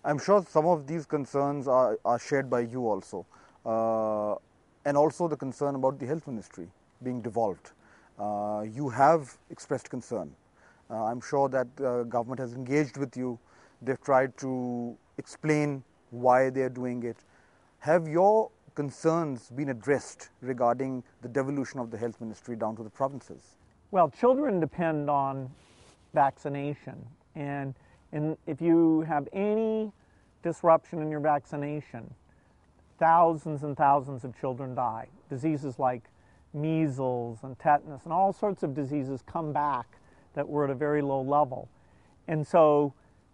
I'm sure some of these concerns are shared by you also, and also the concern about the health ministry being devolved. You have expressed concern. I'm sure that government has engaged with you. They've tried to explain why they're doing it. Have your concerns been addressed regarding the devolution of the health ministry down to the provinces? Well, children depend on vaccination, and if you have any disruption in your vaccination, thousands and thousands of children die. Diseases like measles and tetanus and all sorts of diseases come back that were at a very low level. And so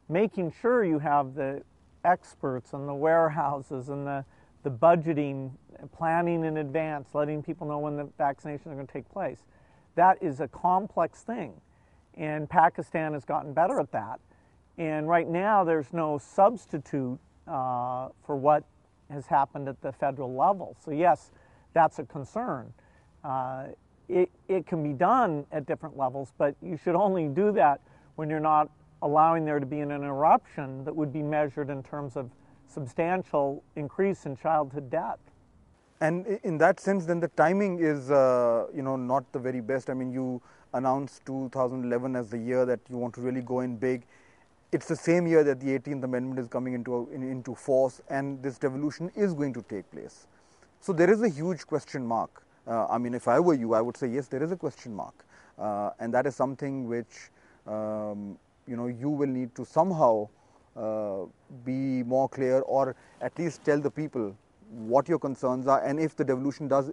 making sure you have the experts and the warehouses and the budgeting, planning in advance, letting people know when the vaccinations are going to take place, that is a complex thing. And Pakistan has gotten better at that. And right now there's no substitute for what has happened at the federal level. So yes, that's a concern. It can be done at different levels, but you should only do that when you're not allowing there to be an interruption that would be measured in terms of substantial increase in childhood death. And in that sense, then the timing is, not the very best. I mean, you announced 2011 as the year that you want to really go in big. It's the same year that the 18th Amendment is coming into force, and this devolution is going to take place. So there is a huge question mark. I mean, if I were you, I would say yes, there is a question mark, and that is something which you will need to somehow be more clear, or at least tell the people what your concerns are, and if the devolution does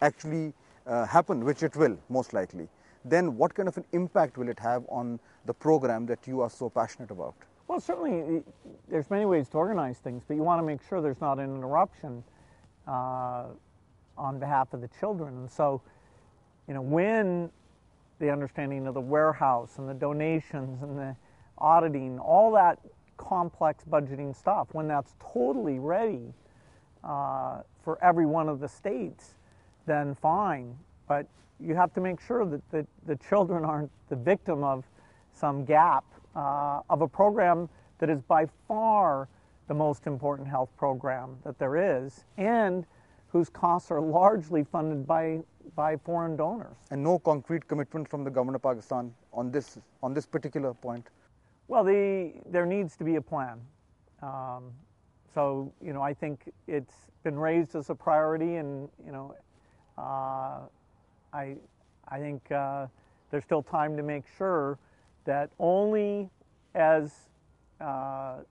actually happen, which it will most likely, then what kind of an impact will it have on the program that you are so passionate about? Well, certainly there's many ways to organize things, but you want to make sure there's not an interruption on behalf of the children. And so, when the understanding of the warehouse and the donations and the auditing, all that complex budgeting stuff, when that's totally ready for every one of the states, then fine. But you have to make sure that the children aren't the victim of some gap of a program that is by far the most important health program that there is, and whose costs are largely funded by foreign donors. And no concrete commitment from the government of Pakistan on this particular point? Well, there needs to be a plan. So, I think it's been raised as a priority, and, I think there's still time to make sure that only as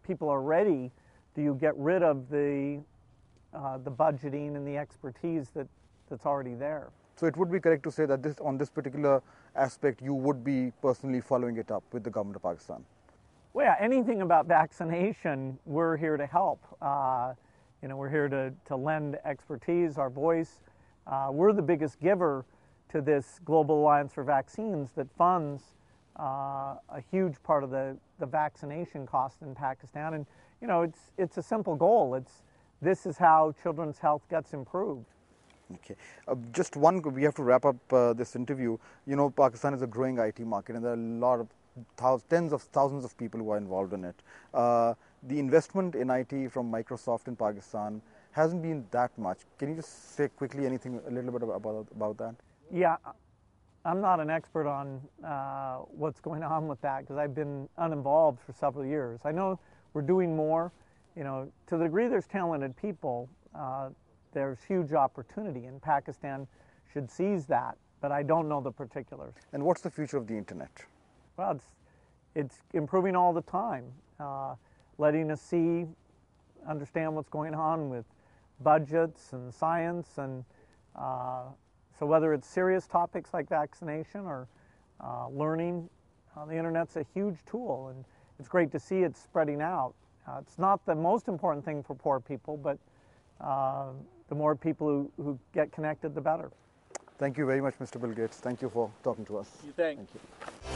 people are ready do you get rid of the budgeting and the expertise that's already there. So it would be correct to say that on this particular aspect you would be personally following it up with the government of Pakistan? Well, yeah, anything about vaccination, we're here to help. We're here to lend expertise, our voice. We're the biggest giver to this Global Alliance for Vaccines that funds a huge part of the vaccination cost in Pakistan. And, it's a simple goal. This is how children's health gets improved. Okay. We have to wrap up this interview. Pakistan is a growing IT market, and there are a lot of tens of thousands of people who are involved in it. The investment in IT from Microsoft in Pakistan hasn't been that much. Can you just say quickly a little bit about that? Yeah, I'm not an expert on what's going on with that because I've been uninvolved for several years. I know we're doing more. To the degree there's talented people, there's huge opportunity, and Pakistan should seize that, but I don't know the particulars. And what's the future of the internet? Well, it's improving all the time, letting us understand what's going on with budgets and science, and so whether it's serious topics like vaccination or learning, the internet's a huge tool, and it's great to see it spreading out. It's not the most important thing for poor people, but the more people who get connected, the better. Thank you very much, Mr. Bill Gates. Thank you for talking to us. Thank you.